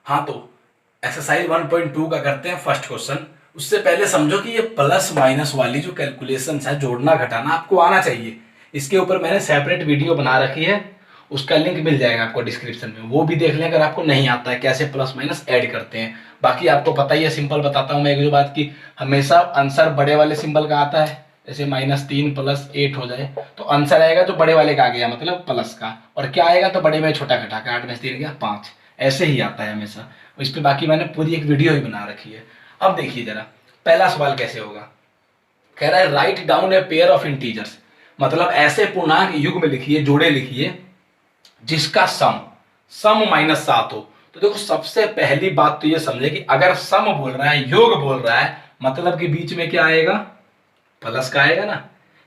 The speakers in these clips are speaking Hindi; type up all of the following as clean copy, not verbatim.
हाँ तो एक्सरसाइज 1.2 का करते हैं फर्स्ट क्वेश्चन। उससे पहले समझो कि ये प्लस माइनस वाली जो कैलकुलेशन है, जोड़ना घटाना आपको आना चाहिए। इसके ऊपर मैंने सेपरेट वीडियो बना रखी है, उसका लिंक मिल जाएगा आपको डिस्क्रिप्शन में, वो भी देख लें अगर आपको नहीं आता है कैसे प्लस माइनस ऐड करते हैं। बाकी आपको पता ही है, सिंपल बताता हूँ मैं एक जो बात की, हमेशा आंसर बड़े वाले सिंबल का आता है। जैसे -3 + 8 हो जाए तो आंसर आएगा जो बड़े वाले का आ गया मतलब प्लस का, और क्या आएगा तो बड़े में छोटा घटा के 8 में से 3 गया 5, ऐसे ही आता है हमेशा। इस पे बाकी मैंने पूरी एक वीडियो ही बना रखी है। अब देखिए जरा पहला सवाल कैसे होगा। कह रहा है write down a pair of integers, मतलब ऐसे पूर्णांक युग्म लिखिए, जोड़े लिखिए जिसका सम -7 हो। तो देखो सबसे पहली बात तो ये समझे कि अगर सम बोल रहा है, योग बोल रहा है, मतलब कि बीच में क्या आएगा, प्लस का आएगा ना।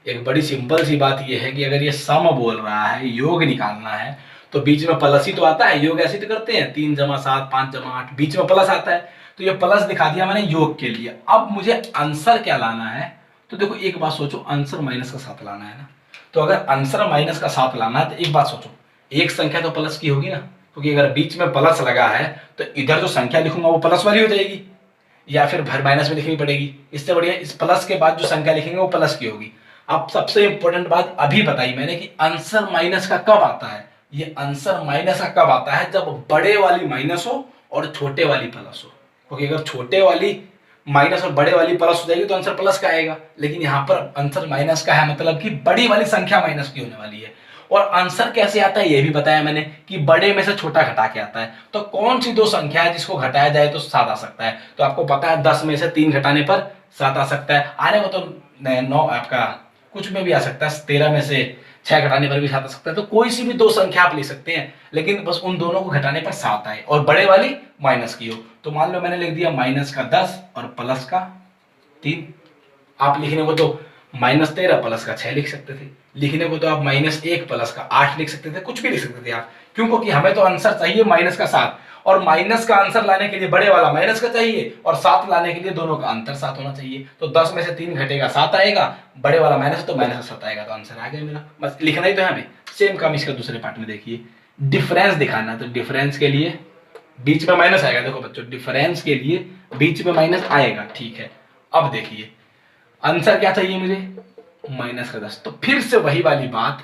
एक बड़ी सिंपल सी बात ये है कि अगर ये सम बोल रहा है, योग निकालना है, तो बीच में प्लस ही तो आता है। योग ऐसे तो करते हैं 3 + 7 5 + 8, बीच में प्लस आता है, तो ये प्लस दिखा दिया मैंने योग के लिए। अब मुझे आंसर क्या लाना है, तो देखो एक बात सोचो, आंसर माइनस का 7 लाना है ना। तो अगर आंसर माइनस का 7 लाना है तो एक बात सोचो, एक संख्या तो प्लस की होगी ना, क्योंकि अगर बीच में प्लस लगा है तो इधर जो संख्या लिखूंगा वो प्लस वाली हो जाएगी, या फिर भर माइनस में लिखनी पड़ेगी। इससे बढ़िया इस प्लस के बाद जो संख्या लिखेंगे वो प्लस की होगी। अब सबसे इंपॉर्टेंट बात अभी बताई मैंने कि आंसर माइनस का कब आता है। ये आंसर माइनस का कब आता है, जब बड़े वाली माइनस हो और छोटे वाली प्लस हो। क्योंकि अगर छोटे वाली माइनस और बड़े वाली प्लस हो जाएगी तो आंसर प्लस का आएगा, लेकिन यहाँ पर आंसर माइनस का है, मतलब कि बड़ी वाली संख्या माइनस की होने वाली है। और आंसर कैसे आता है ये भी बताया मैंने कि बड़े में से छोटा घटा के आता है। तो कौन सी दो संख्या है जिसको घटाया जाए तो 7 आ सकता है, तो आपको पता है 10 में से 3 घटाने पर 7 आ सकता है। आने को तो 9 आपका कुछ में भी आ सकता है, 13 में से 6 घटाने पर भी 7 आ सकता है। तो कोई सी भी दो संख्या आप ले सकते हैं, लेकिन बस उन दोनों को घटाने पर 7 आए और बड़े वाली माइनस की हो। तो मान लो मैंने लिख दिया -10 और प्लस का 3। आप लिखने को तो -13 प्लस का 6 लिख सकते थे, लिखने को तो आप -1 प्लस का 8 लिख सकते थे, कुछ भी लिख सकते थे आप। क्यों? क्योंकि हमें तो आंसर चाहिए माइनस का 7, और माइनस का आंसर लाने के लिए बड़े वाला माइनस का चाहिए और 7 लाने के लिए दोनों का अंतर 7 होना चाहिए। तो 10 में से 3 घटेगा 7 आएगा, बड़े वाला माइनस तो माइनस का 7 आएगा, तो आंसर आ गया मेरा। बस लिखना ही तो है हमें। सेम काम इसका दूसरे पार्ट में देखिए, डिफरेंस दिखाना। तो डिफरेंस के लिए बीच में माइनस आएगा। देखो बच्चों, डिफरेंस के लिए बीच में माइनस आएगा, ठीक है। अब देखिए आंसर क्या चाहिए मुझे, -10। तो फिर से वही वाली बात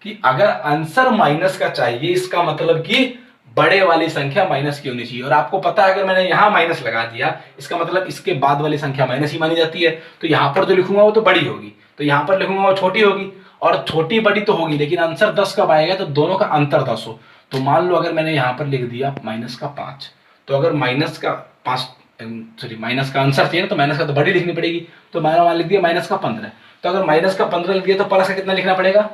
कि अगर आंसर माइनस का चाहिए, इसका मतलब कि बड़े वाली संख्या माइनस की होनी चाहिए। और आपको पता है अगर मैंने यहां माइनस लगा दिया, इसका मतलब इसके बाद वाली संख्या माइनस ही मानी जाती है। तो यहां पर जो लिखूंगा वो तो बड़ी होगी, तो यहां पर लिखूंगा वो छोटी होगी, और छोटी बड़ी तो होगी, लेकिन आंसर 10 कब आएगा, तो दोनों का अंतर 10 हो। तो मान लो अगर मैंने यहां पर लिख दिया -5, तो अगर माइनस का आंसर चाहिए ना, तो माइनस का तो बड़ी लिखनी पड़ेगी। तो मैंने वहां लिख दिया -15। तो अगर -15 लिख दिया तो प्लस का कितना लिखना पड़ेगा,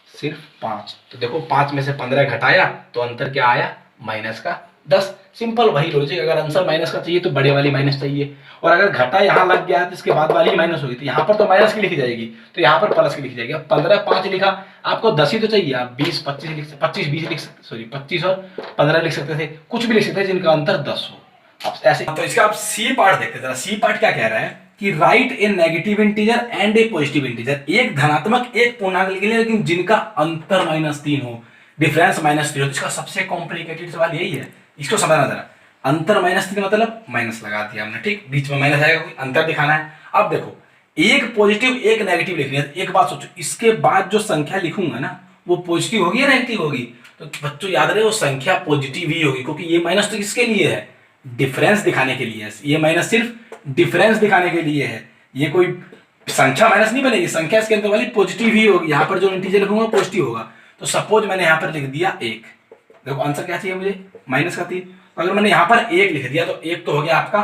सिर्फ 5। तो देखो 5 में से 15 घटाया तो अंतर क्या आया, -10। सिंपल वही लॉजिक, अगर आंसर माइनस का चाहिए तो बड़े वाली माइनस चाहिए, और अगर घटा यहां लग गया तो इसके बाद वाली माइनस होगी, तो यहां पर तो माइनस की लिखी जाएगी, तो यहां पर प्लस की लिखी जाएगी। 15 5 लिखा, आपको 10 ही तो चाहिए, आप 20 25 लिख सकते, 25 20 लिख सकते, सॉरी 25 और 15 लिख सकते थे, कुछ भी लिख सकते थे जिनका अंतर 10 हो। अब ऐसे तो इसका आप सी पार्ट देखते जरा। सी पार्ट क्या कह रहा है कि right A negative integer and A positive integer, एक धनात्मक एक पूर्णांक लिख लिया लेकिन जिनका अंतर -3 हो, डिफरेंस -3 हो। इसका सबसे कॉम्प्लिकेटेड सवाल यही है, इसको समझना जरा। अंतर -3 मतलब माइनस लगा दिया हमने, ठीक, बीच में माइनस आएगा, कोई अंतर दिखाना है। अब देखो एक पॉजिटिव एक नेगेटिव लिखनी है। एक बात सोचो, इसके बाद जो संख्या लिखूंगा ना वो पॉजिटिव होगी या नेगेटिव होगी, तो बच्चों याद रहे वो संख्या पॉजिटिव ही होगी, क्योंकि ये माइनस तो किसके लिए है, डिफरेंस दिखाने के लिए है। ये माइनस सिर्फ डिफरेंस दिखाने के लिए है, ये कोई संख्या माइनस नहीं बनेगी, संख्या इसके अंदर वाली पॉजिटिव ही होगी। यहां पर जो इंटीजर लिखूंगा पॉजिटिव होगा। तो सपोज मैंने यहां पर लिख दिया 1, देखो आंसर क्या चाहिए मुझे, -3। अगर मैंने यहां पर 1 लिख दिया तो 1 तो हो गया आपका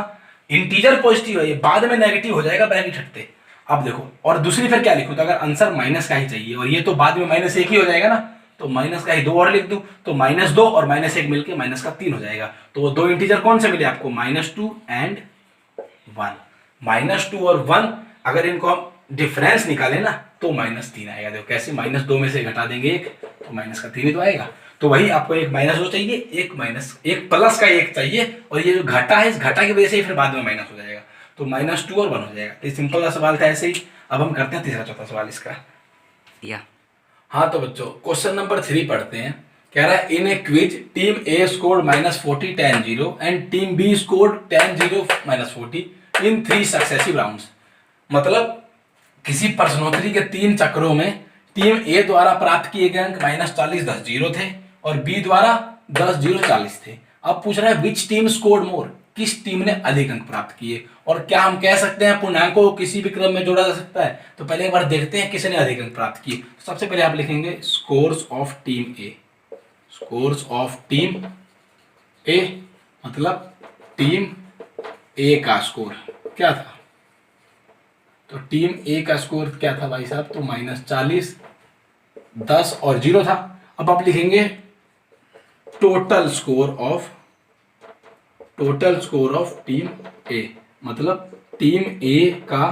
इंटीजर पॉजिटिव है, ये बाद में नेगेटिव हो जाएगा ब्रैकेट हटते। अब देखो और दूसरी फिर क्या लिखूं, तो अगर आंसर माइनस का ही चाहिए और ये तो बाद में -1 ही हो जाएगा ना, तो माइनस का ही 2 और लिख दूं, तो -2 और -1 मिलके -3 हो जाएगा। तो वो दो इंटीजर कौन से मिले आपको, -2 एंड 1। -2 और 1 अगर इनको हम डिफरेंस निकालें ना तो -3 आएगा। देखो कैसे, -2 में से घटा देंगे 1 तो -3 ही तो आएगा। तो वही आपको एक -2 चाहिए, एक प्लस का 1 चाहिए, और ये जो घटा है इस घटा की वजह से ही फिर बाद में माइनस हो जाएगा, तो -2 और 1 हो जाएगा। तो सिंपल सा सवाल था ऐसे ही। अब हम करते हैं तीसरा चौथा सवाल इसका। या हाँ तो बच्चों क्वेश्चन नंबर 3 पढ़ते हैं। कह रहा है in a quiz team A scored -40 10-0 and team B scored 10-0 -40 in 3 successive rounds. मतलब किसी प्रश्नोत्तरी के 3 चक्रों में टीम ए द्वारा प्राप्त किए गए अंक -40 10-0 थे और बी द्वारा 10-0 40 थे। अब पूछ रहा है विच टीम स्कोर्ड मोर, किस टीम ने अधिक अंक प्राप्त किए। और क्या हम कह सकते हैं पूर्णांकों को किसी भी क्रम में जोड़ा जा सकता है? तो पहले एक बार देखते हैं किसने अधिक अंक प्राप्त किए। सबसे पहले आप लिखेंगे scores of team A. Scores of team A मतलब टीम ए का स्कोर क्या था? तो टीम ए का स्कोर क्या था भाई साहब? तो -40 10 और 0 था। अब आप लिखेंगे total score of team A मतलब टीम ए का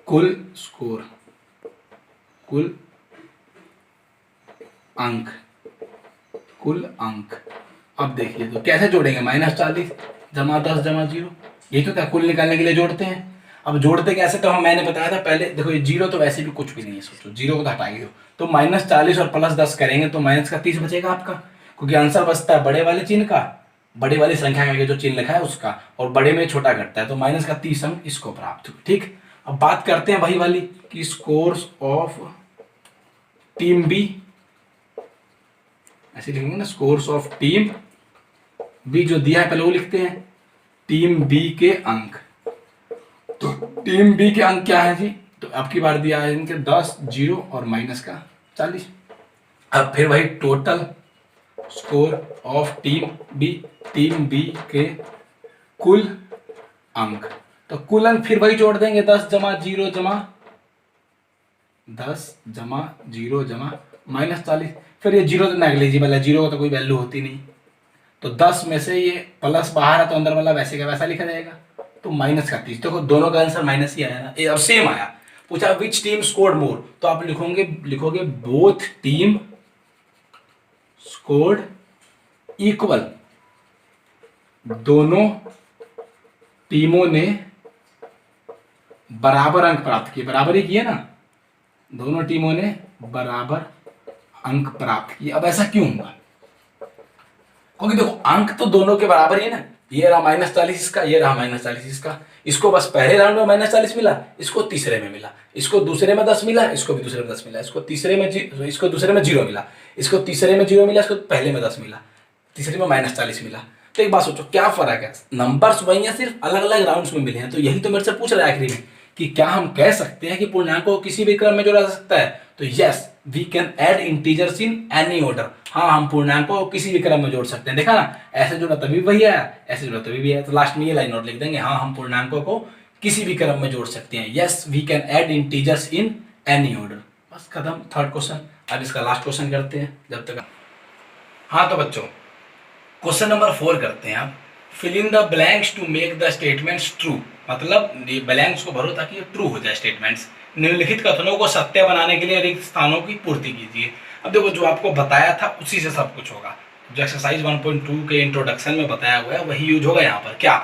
कुल स्कोर, कुल अंक। अब देखिए तो कैसे जोड़ेंगे? -40 जमा 10 जमा 0, ये तो क्या कुल निकालने के लिए जोड़ते हैं। अब जोड़ते कैसे? तो मैंने बताया था पहले, देखो ये 0 तो वैसे भी कुछ भी नहीं है, सोचो 0 को तो हटा दो, तो -40 और +10 करेंगे तो माइनस का 30 बचेगा आपका, क्योंकि आंसर बचता है बड़े वाले चिन्ह का, बड़ी वाली संख्या का जो चिन्ह लिखा है उसका, और बड़े में छोटा घटता है, तो माइनस का 30 अंक इसको प्राप्त हुए। ठीक, अब बात करते हैं वही वाली कि स्कोर्स ऑफ टीम बी, ऐसे लिखेंगे ना, स्कोर्स ऑफ टीम बी जो दिया है पहले वो लिखते हैं, टीम बी के अंक। तो टीम बी के अंक क्या है जी? तो आपकी बार दिया है इनके 10 0 और माइनस का 40। अब फिर वही total score of team B के कुल अंक, तो कुल अंक फिर वही जोड़ देंगे 10 जमा 0 जमा -40। फिर ये 0 तो नेग्लिजिबल है, 0 का तो कोई वैल्यू होती नहीं, तो 10 में से ये प्लस बाहर है तो अंदर वाला वैसे का वैसा लिखा जाएगा, तो माइनस का 30। देखो दोनों का आंसर माइनस ही आया ना, ये अब सेम आया। पूछा विच टीम स्कोर्ड मोर, तो आप लिखोगे बोथ टीम स्कोर्ड इक्वल, दोनों टीमों ने बराबर अंक प्राप्त किए, बराबर ही किए ना, दोनों टीमों ने बराबर अंक प्राप्त किए। अब ऐसा क्यों हुआ? क्योंकि देखो अंक तो दोनों के बराबर ही है ना, ये रहा -40 इसका, ये रहा -40 इसका, इसको बस पहले राउंड में -40 मिला, इसको तीसरे में मिला, इसको दूसरे में 10 मिला, इसको भी दूसरे में 10 मिला, इसको दूसरे में 0 मिला, इसको तीसरे में 0 मिला, इसको पहले में 10 मिला, तीसरे में -40 मिला। तो एक बात सोचो क्या फर्क है? नंबर्स वही है, सिर्फ अलग अलग राउंड्स में मिले हैं। तो यही तो मेरे से पूछ रहा है आखिरी में कि क्या हम कह सकते हैं कि पूर्णांकों को किसी भी क्रम में जोड़ा जा सकता है? तो yes, we can add integers in any order. हाँ, हम पूर्णांकों को किसी भी क्रम में जोड़ सकते हैं। देखा ना, ऐसे जोड़ा तभी वही आया, ऐसे जोड़ा तभी भी आया, तो लास्ट में ये लाइन और लिख देंगे, हाँ हम पूर्णांकों को किसी भी क्रम में जोड़ सकते हैं। Yes, we can add integers in any order. बस खत्म, थर्ड क्वेश्चन। अब इसका लास्ट क्वेश्चन करते हैं जब तक। हाँ तो बच्चों, क्वेश्चन नंबर 4 करते हैं आप। Fill in the blanks to make the statements true, मतलब ब्लैंक्स को भरो ताकि ये ट्रू हो जाए स्टेटमेंट्स। निम्नलिखित कथनों को सत्य बनाने के लिए रिक्त स्थानों की पूर्ति कीजिए। अब देखो जो आपको बताया था उसी से सब कुछ होगा, जो एक्सरसाइज 1.2 के इंट्रोडक्शन में बताया हुआ है वही यूज होगा यहाँ पर। क्या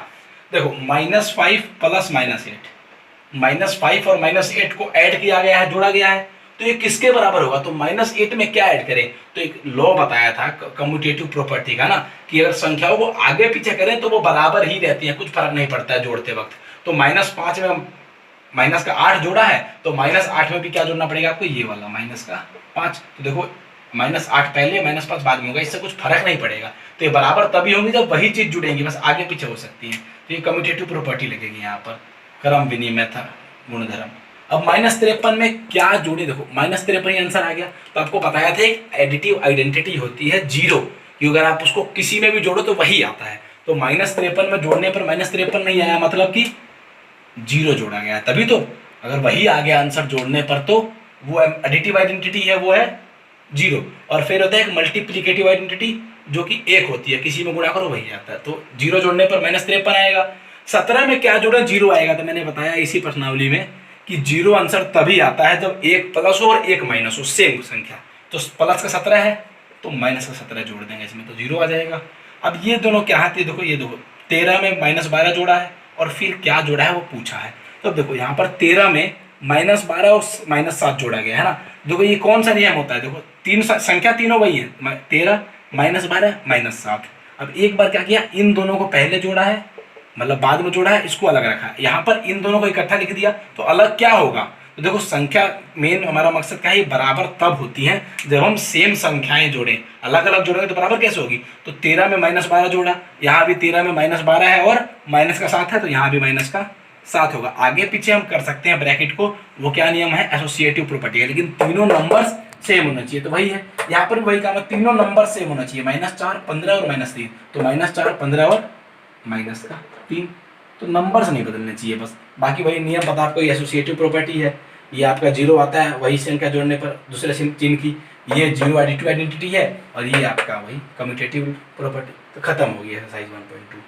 देखो, -5 प्लस -8, -5 और -8 को ऐड किया गया है, जोड़ा गया है, तो ये किसके बराबर होगा? तो -8 में क्या ऐड करें? तो एक लॉ बताया था कम्यूटेटिव प्रॉपर्टी का ना, कि अगर संख्याओं को आगे पीछे करें तो वो बराबर ही रहती है, कुछ फर्क नहीं पड़ता है जोड़ते वक्त। तो -5 में माइनस का 8 जोड़ा है, तो -8 में भी क्या जोड़ना पड़ेगा आपको? ये वाला -5। तो देखो -8 पहले -5 बाद में होगा, इससे कुछ फर्क नहीं पड़ेगा। तो ये बराबर तभी होंगी जब वही चीज जुड़ेंगी, बस आगे पीछे हो सकती है। तो ये कम्यूटेटिव प्रॉपर्टी लगेगी यहाँ पर, क्रम विनिमय था गुणधर्म। अब -53 में क्या जोड़े? देखो -53 आंसर आ गया। तो आपको बताया था एक एडिटिव आइडेंटिटी होती है 0, कि अगर आप उसको किसी में भी जोड़ो तो वही आता है। तो -53 में जोड़ने पर -53 नहीं आया, मतलब कि 0 जोड़ा गया है, तभी तो। अगर वही आ गया आंसर जोड़ने पर तो वो एडिटिव आइडेंटिटी है, वो है 0। और फिर होता है एक मल्टीप्लिकेटिव आइडेंटिटी जो कि 1 होती है, किसी में गुणा करो वही आता है। तो 0 जोड़ने पर -53 आएगा। 17 में क्या जोड़ा? 0 आएगा। तो मैंने बताया इसी प्रश्नावली में कि 0 आंसर तभी आता है जब 1 प्लस हो और 1 माइनस हो, सेम संख्या। तो प्लस का 17 है तो माइनस का 17 जोड़ देंगे इसमें, तो 0 आ जाएगा। अब ये दोनों क्या है? देखो ये देखो, 13 में -12 जोड़ा है और फिर क्या जोड़ा है वो पूछा है। तो देखो यहाँ पर 13 में -12 और -7 जोड़ा गया है ना। देखो ये कौन सा नियम होता है? देखो संख्या तीनों वही है, 13 -12 -7। अब एक बार क्या किया, इन दोनों को पहले जोड़ा है, मतलब बाद में जोड़ा है, इसको अलग रखा है। यहाँ पर इन दोनों को इकट्ठा लिख दिया तो अलग क्या होगा, तो देखो संख्या मेन हमारा मकसद क्या है, बराबर तब होती है जब हम सेम संख्याएं जोड़ें। अलग अलग जोड़ेंगे तो बराबर कैसे होगी, तो 13 में -12 जोड़ा, यहाँ भी 13 में -12 है और माइनस का 7 है, तो यहाँ भी माइनस का 7 होगा। आगे पीछे हम कर सकते हैं ब्रैकेट को, वो क्या नियम है, एसोसिएटिव प्रॉपर्टी है, लेकिन तीनों नंबर्स सेम होना चाहिए। तो वही है, यहाँ पर भी वही काम है, तीनों नंबर सेम होना चाहिए, -4 15 और -3, तो -4 15 और -3, तो नंबर्स नहीं बदलने चाहिए बस। बाकी वही नियम पता आपको, ये एसोसिएटिव प्रॉपर्टी है, ये आपका जीरो आता है वही संख्या जोड़ने पर दूसरे चिन्ह की, ये जीरो एडिटिव आइडेंटिटी है, और ये आपका वही कम्यूटेटिव प्रॉपर्टी। तो खत्म हो गया एक्सरसाइज 1.2।